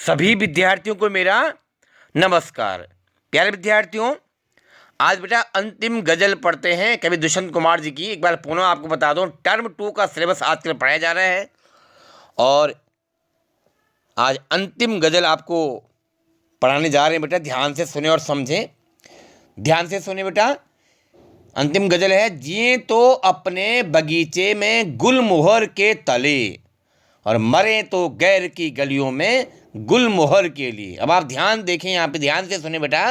सभी विद्यार्थियों को मेरा नमस्कार। प्यारे विद्यार्थियों, आज बेटा अंतिम गजल पढ़ते हैं कवि दुष्यंत कुमार जी की। एक बार पुनः आपको बता दूं, टर्म 2 का सिलेबस आजकल पढ़ाया जा रहा है और आज अंतिम गजल आपको पढ़ाने जा रहे हैं। बेटा ध्यान से सुने और समझें। ध्यान से सुने बेटा। अंतिम गजल है, जिए तो अपने बगीचे में गुलमोहर के तले और मरे तो गैर की गलियों में गुलमोहर के लिए। अब आप ध्यान देखें, यहाँ पे ध्यान से सुने बेटा।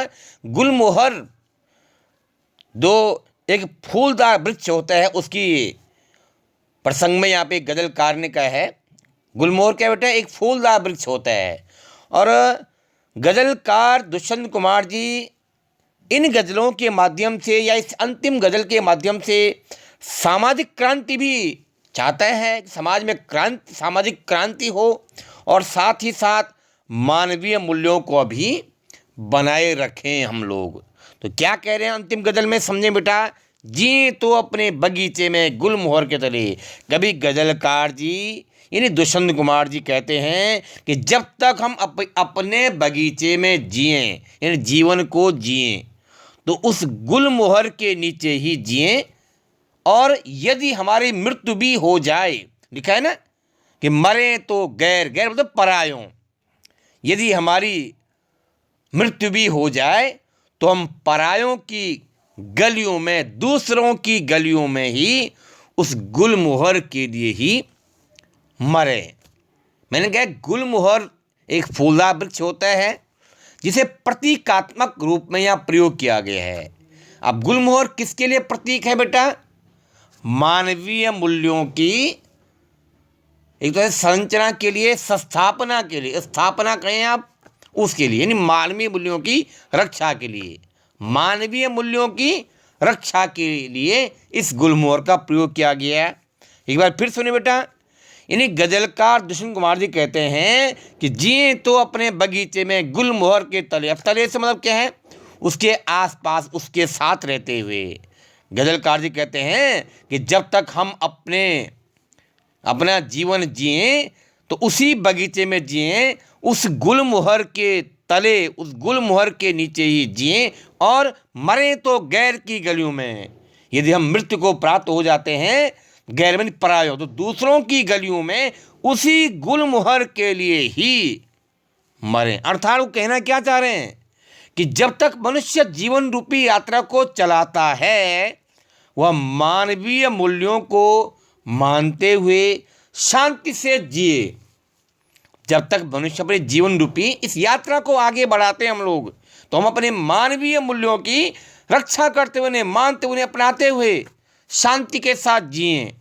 गुलमोहर दो एक फूलदार वृक्ष होता है, उसकी प्रसंग में यहाँ पे गजलकार ने कहा है। गुलमोहर क्या बेटा? एक फूलदार वृक्ष होता है। और गजलकार दुष्यंत कुमार जी इन गज़लों के माध्यम से या इस अंतिम गज़ल के माध्यम से सामाजिक क्रांति भी चाहता है। समाज में सामाजिक क्रांति हो और साथ ही साथ मानवीय मूल्यों को भी बनाए रखें हम लोग। तो क्या कह रहे हैं अंतिम गज़ल में, समझें बेटा। जी तो अपने बगीचे में गुलमोहर के तले। कभी गज़लकार जी यानी दुष्यंत कुमार जी कहते हैं कि जब तक हम अपने बगीचे में जिएं, यानी जीवन को जिएं, तो उस गुलमोहर के नीचे ही जिएं। और यदि हमारी मृत्यु भी हो जाए, लिखा है ना कि मरे तो गैर मतलब परायों, यदि हमारी मृत्यु भी हो जाए तो हम परायों की गलियों में, दूसरों की गलियों में ही उस गुलमोहर के लिए ही मरे। मैंने कहा गुलमोहर एक फूलदार वृक्ष होता है जिसे प्रतीकात्मक रूप में यहाँ प्रयोग किया गया है। अब गुलमोहर किसके लिए प्रतीक है बेटा? मानवीय मूल्यों की एक तो संरचना के लिए, स्थापना के लिए, स्थापना कहें आप उसके लिए, यानी मानवीय मूल्यों की रक्षा के लिए, मानवीय मूल्यों की रक्षा के लिए इस गुलमोहर का प्रयोग किया गया है। एक बार फिर सुनिए बेटा। यानी गजलकार दुष्यंत कुमार जी कहते हैं कि जिए तो अपने बगीचे में गुलमोहर के तले। अब तले से मतलब क्या है? उसके आसपास, उसके साथ रहते हुए। गजलकार जी कहते हैं कि जब तक हम अपना जीवन जिए तो उसी बगीचे में जिए, उस गुलमोहर के तले, उस गुलमोहर के नीचे ही जिए। और मरे तो गैर की गलियों में, यदि हम मृत्यु को प्राप्त हो जाते हैं, गैर में परायो, तो दूसरों की गलियों में उसी गुलमोहर के लिए ही मरे। अर्थात वो कहना क्या चाह रहे हैं कि जब तक मनुष्य जीवन रूपी यात्रा को चलाता है, वह मानवीय मूल्यों को मानते हुए शांति से जिए। जब तक मनुष्य अपने जीवन रूपी इस यात्रा को आगे बढ़ाते हैं हम लोग, तो हम अपने मानवीय मूल्यों की रक्षा करते हुए, उन्हें मानते हुए, उन्हें अपनाते हुए शांति के साथ जिए।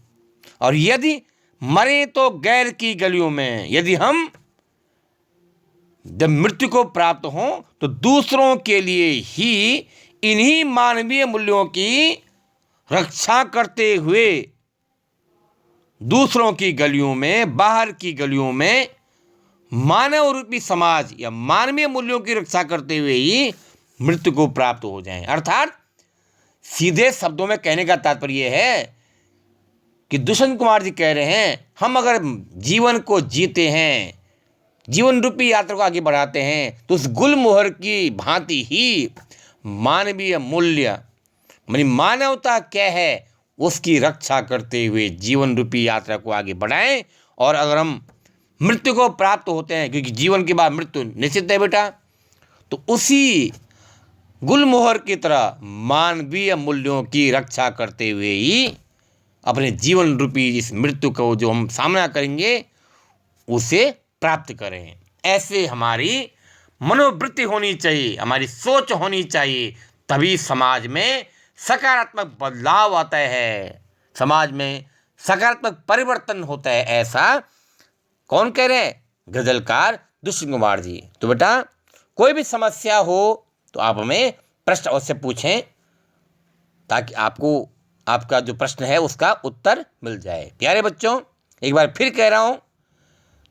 और यदि मरे तो गैर की गलियों में, यदि हम जब मृत्यु को प्राप्त हों तो दूसरों के लिए ही इन्हीं मानवीय मूल्यों की रक्षा करते हुए दूसरों की गलियों में, बाहर की गलियों में मानव रूपी समाज या मानवीय मूल्यों की रक्षा करते हुए ही मृत्यु को प्राप्त हो जाएं। अर्थात सीधे शब्दों में कहने का तात्पर्य है कि दुष्यंत कुमार जी कह रहे हैं, हम अगर जीवन को जीते हैं, जीवन रूपी यात्रा को आगे बढ़ाते हैं, तो उस गुलमोहर की भांति ही मानवीय मूल्य, मानी मानवता क्या है, उसकी रक्षा करते हुए जीवन रूपी यात्रा को आगे बढ़ाएं। और अगर हम मृत्यु को प्राप्त होते हैं, क्योंकि जीवन के बाद मृत्यु निश्चित है बेटा, तो उसी गुलमोहर की तरह मानवीय मूल्यों की रक्षा करते हुए ही अपने जीवन रूपी इस मृत्यु को जो हम सामना करेंगे उसे प्राप्त करें। ऐसे हमारी मनोवृत्ति होनी चाहिए, हमारी सोच होनी चाहिए, तभी समाज में सकारात्मक बदलाव आता है, समाज में सकारात्मक परिवर्तन होता है। ऐसा कौन कह रहे हैं? गजलकार दुष्यंत कुमार जी। तो बेटा कोई भी समस्या हो तो आप हमें प्रश्न अवश्य पूछें, ताकि आपको आपका जो प्रश्न है उसका उत्तर मिल जाए। प्यारे बच्चों, एक बार फिर कह रहा हूँ,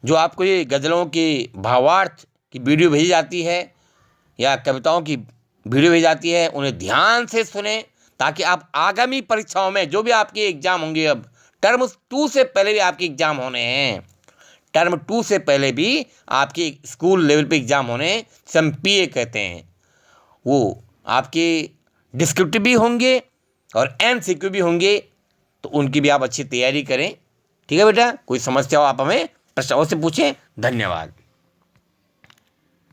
जो आपको ये गज़लों की भावार्थ की वीडियो भेजी जाती है या कविताओं की वीडियो भेजी जाती है, उन्हें ध्यान से सुने, ताकि आप आगामी परीक्षाओं में जो भी आपके एग्ज़ाम होंगे, अब टर्म 2 से पहले भी आपके एग्ज़ाम होने हैं, टर्म 2 से पहले भी आपके स्कूल लेवल पे एग्ज़ाम होने जिसे हम PA कहते हैं, वो आपके डिस्क्रिप्टिव भी होंगे और MCQ भी होंगे, तो उनकी भी आप अच्छी तैयारी करें। ठीक है बेटा, कोई समस्या हो आप हमें प्रश्न अवश्य पूछें। धन्यवाद।